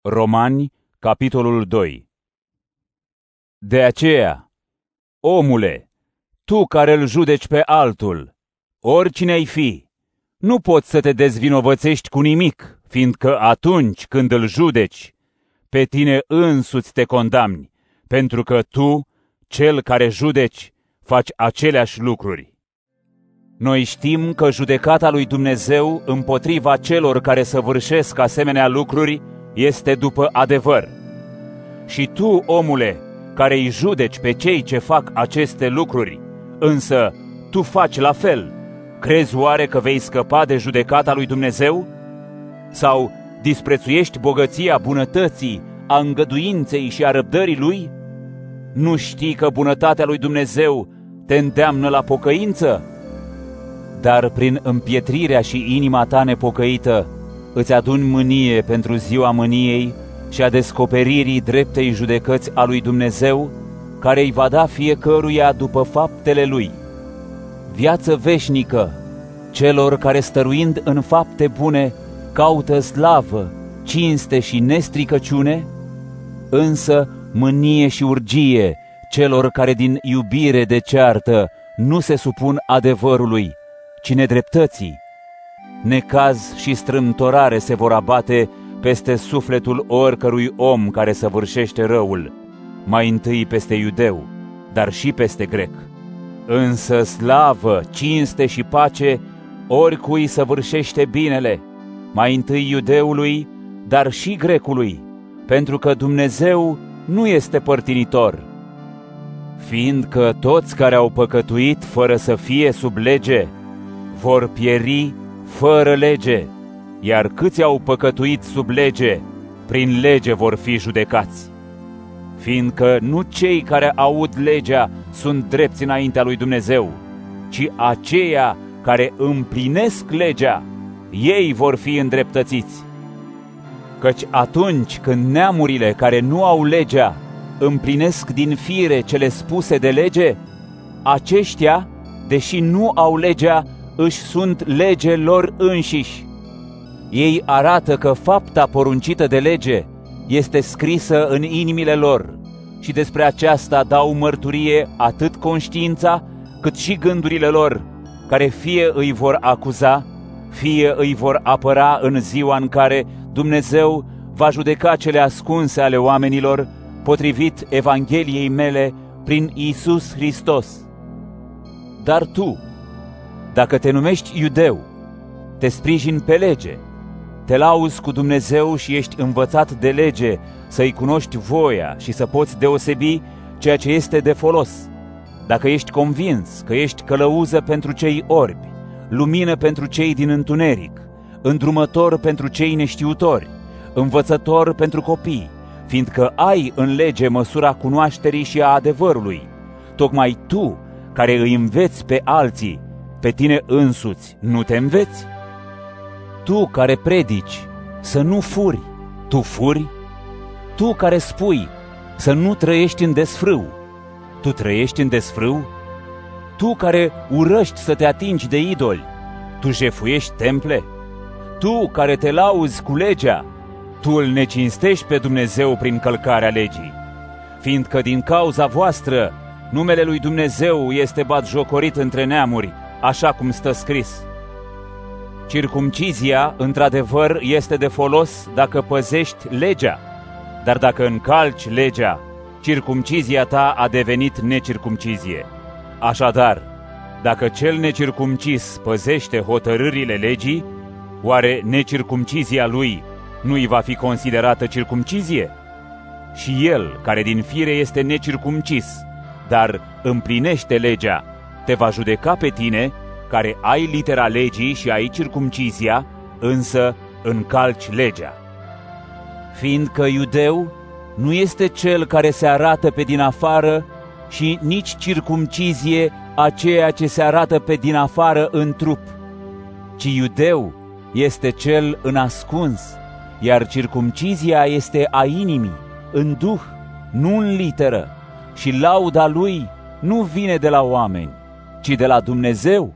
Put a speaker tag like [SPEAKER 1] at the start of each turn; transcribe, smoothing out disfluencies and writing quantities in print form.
[SPEAKER 1] Romani, capitolul 2. De aceea, omule, tu care îl judeci pe altul, oricine ai fi, nu poți să te dezvinovățești cu nimic, fiindcă atunci când îl judeci, pe tine însuți te condamni, pentru că tu, cel care judeci, faci aceleași lucruri. Noi știm că judecata lui Dumnezeu împotriva celor care săvârșesc asemenea lucruri este după adevăr. Și tu, omule, care îi judeci pe cei ce fac aceste lucruri, însă tu faci la fel, crezi oare că vei scăpa de judecata lui Dumnezeu? Sau disprețuiești bogăția bunătății, a îngăduinței și a răbdării lui? Nu știi că bunătatea lui Dumnezeu te îndeamnă la pocăință? Dar prin împietrirea și inima ta nepocăită îți aduni mânie pentru ziua mâniei și a descoperirii dreptei judecăți a lui Dumnezeu, care îi va da fiecăruia după faptele lui. Viață veșnică celor care, stăruind în fapte bune, caută slavă, cinste și nestricăciune, însă mânie și urgie celor care din iubire de ceartă nu se supun adevărului, ci nedreptății. Necaz și strâmtorare se vor abate peste sufletul oricărui om care săvârșește răul, mai întâi peste iudeu, dar și peste grec. Însă slavă, cinste și pace oricui săvârșește binele, mai întâi iudeului, dar și grecului, pentru că Dumnezeu nu este părtinitor. Fiindcă toți care au păcătuit fără să fie sub lege vor pieri fără lege, iar câți au păcătuit sub lege, prin lege vor fi judecați. Fiindcă nu cei care aud legea sunt drepți înaintea lui Dumnezeu, ci aceia care împlinesc legea, ei vor fi îndreptățiți. Căci atunci când neamurile care nu au legea împlinesc din fire cele spuse de lege, aceștia, deși nu au legea, își sunt lege lor înșiși. Ei arată că fapta poruncită de lege este scrisă în inimile lor și despre aceasta dau mărturie atât conștiința cât și gândurile lor, care fie îi vor acuza, fie îi vor apăra în ziua în care Dumnezeu va judeca cele ascunse ale oamenilor potrivit Evangheliei mele prin Iisus Hristos. Dar tu, dacă te numești iudeu, te sprijini pe lege, te lauzi cu Dumnezeu și ești învățat de lege să-i cunoști voia și să poți deosebi ceea ce este de folos. Dacă ești convins că ești călăuză pentru cei orbi, lumină pentru cei din întuneric, îndrumător pentru cei neștiutori, învățător pentru copii, fiindcă ai în lege măsura cunoașterii și a adevărului, tocmai tu, care îi înveți pe alții, pe tine însuți nu te înveți? Tu care predici să nu furi, tu furi? Tu care spui să nu trăiești în desfrâu, tu trăiești în desfrâu? Tu care urăști să te atingi de idoli, tu jefuiești temple? Tu care te lauzi cu legea, tu îl necinstești pe Dumnezeu prin călcarea legii, fiindcă din cauza voastră numele lui Dumnezeu este batjocorit între neamuri, așa cum stă scris. Circumcizia, într-adevăr, este de folos dacă păzești legea, dar dacă încalci legea, circumcizia ta a devenit necircumcizie. Așadar, dacă cel necircumcis păzește hotărârile legii, oare necircumcizia lui nu îi va fi considerată circumcizie? Și el, care din fire este necircumcis, dar împlinește legea, te va judeca pe tine, care ai litera legii și ai circumcizia, însă încalci legea. Fiindcă iudeu nu este cel care se arată pe din afară și nici circumcizie aceea ce se arată pe din afară în trup, ci iudeu este cel în ascuns, iar circumcizia este a inimii, în duh, nu în literă, și lauda lui nu vine de la oameni, ci de la Dumnezeu.